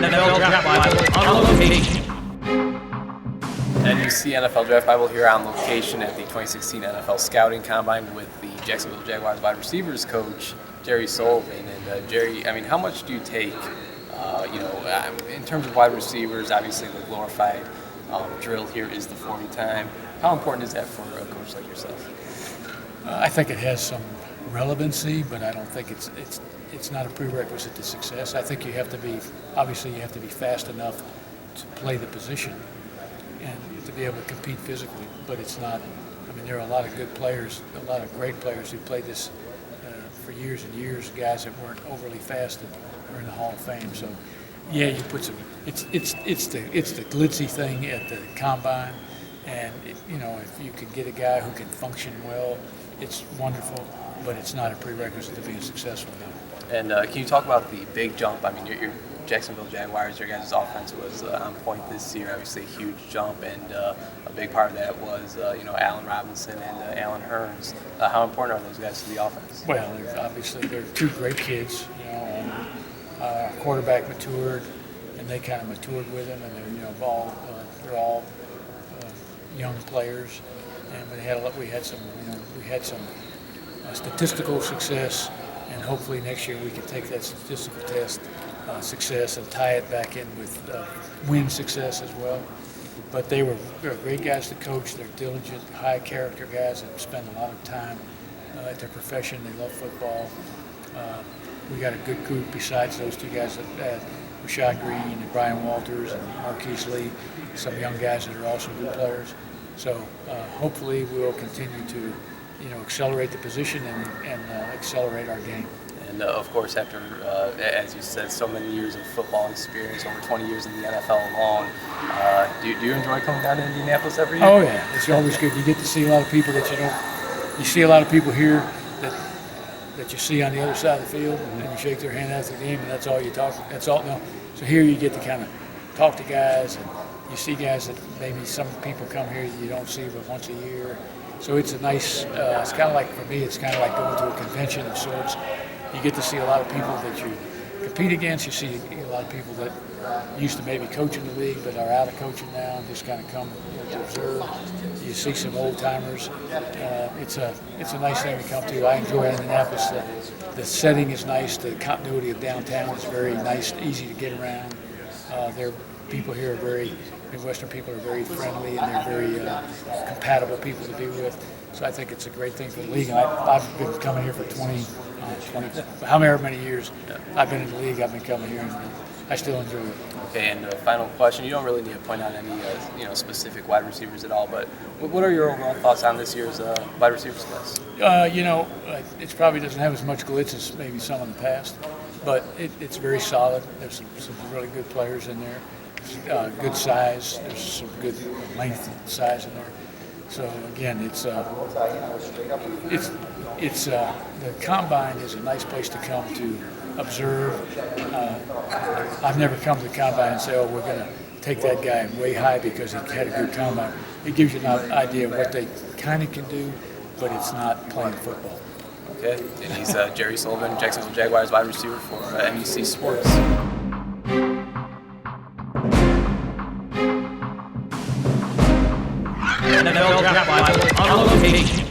NFL Draft Bible on location. NUC NFL Draft Bible here on location at the 2016 NFL Scouting Combine with the Jacksonville Jaguars wide receivers coach, Jerry Sullivan. And Jerry, I mean, how much do you take, in terms of wide receivers? Obviously the glorified drill here is the 40 time. How important is that for a coach like yourself? I think it has some relevancy, but I don't think it's not a prerequisite to success. I think you have to be fast enough to play the position and to be able to compete physically, but it's not. I mean, there are a lot of good players, a lot of great players who played this for years and years, guys that weren't overly fast and are in the Hall of Fame. So yeah, you put some, it's the glitzy thing at the combine, and if you can get a guy who can function well, it's wonderful, but it's not a prerequisite to being successful now. And can you talk about the big jump? I mean, your Jacksonville Jaguars, your guys' offense was on point this year. Obviously, a huge jump, and a big part of that was Allen Robinson and Allen Hurns. How important are those guys to the offense? Well, they're two great kids. Our quarterback matured, and they kind of matured with him, and they're all young players, and we had some statistical success, and hopefully next year we can take that statistical test success and tie it back in with win success as well. But they're great guys to coach. They're diligent, high character guys that spend a lot of time at their profession. They love football. We got a good group besides those two guys that Rashad Green and Brian Walters and Marquise Lee, some young guys that are also good players. So hopefully we'll continue to accelerate the position and accelerate our game. And of course, after, as you said, so many years of football experience, over 20 years in the NFL alone, do you enjoy coming down to Indianapolis every year? Oh yeah, it's always good. You get to see a lot of people that you see a lot of people here that you see on the other side of the field, and you shake their hand after the game, and that's all you talk. That's all. No. So here you get to kind of talk to guys, and you see guys that maybe some people come here you don't see but once a year. So it's a nice. It's kind of like, for me, it's kind of like going to a convention of sorts. You get to see a lot of people that you compete against. You see a lot of people that used to maybe coach in the league but are out of coaching now and just kind of come to observe. You see some old timers. It's a nice thing to come to. I enjoy Indianapolis. The setting is nice. The continuity of downtown is very nice, easy to get around. People here Midwestern people are very friendly, and they're very compatible people to be with. So I think it's a great thing for the league. And I've been coming here for 20, however many years I've been in the league. I've been coming here, and I still enjoy it. Okay, and final question. You don't really need to point out any specific wide receivers at all, but what are your overall thoughts on this year's wide receivers class? It probably doesn't have as much glitz as maybe some in the past, but it's very solid. There's some really good players in there. Good size. There's some good length and size in there. So again, the combine is a nice place to come to observe. I've never come to the combine and say, "Oh, we're going to take that guy way high because he had a good combine." It gives you an idea of what they kind of can do, but it's not playing football. Okay, and he's Jerry Sullivan, Jacksonville Jaguars wide receiver for NUC Sports. NFL Draft Bible on location.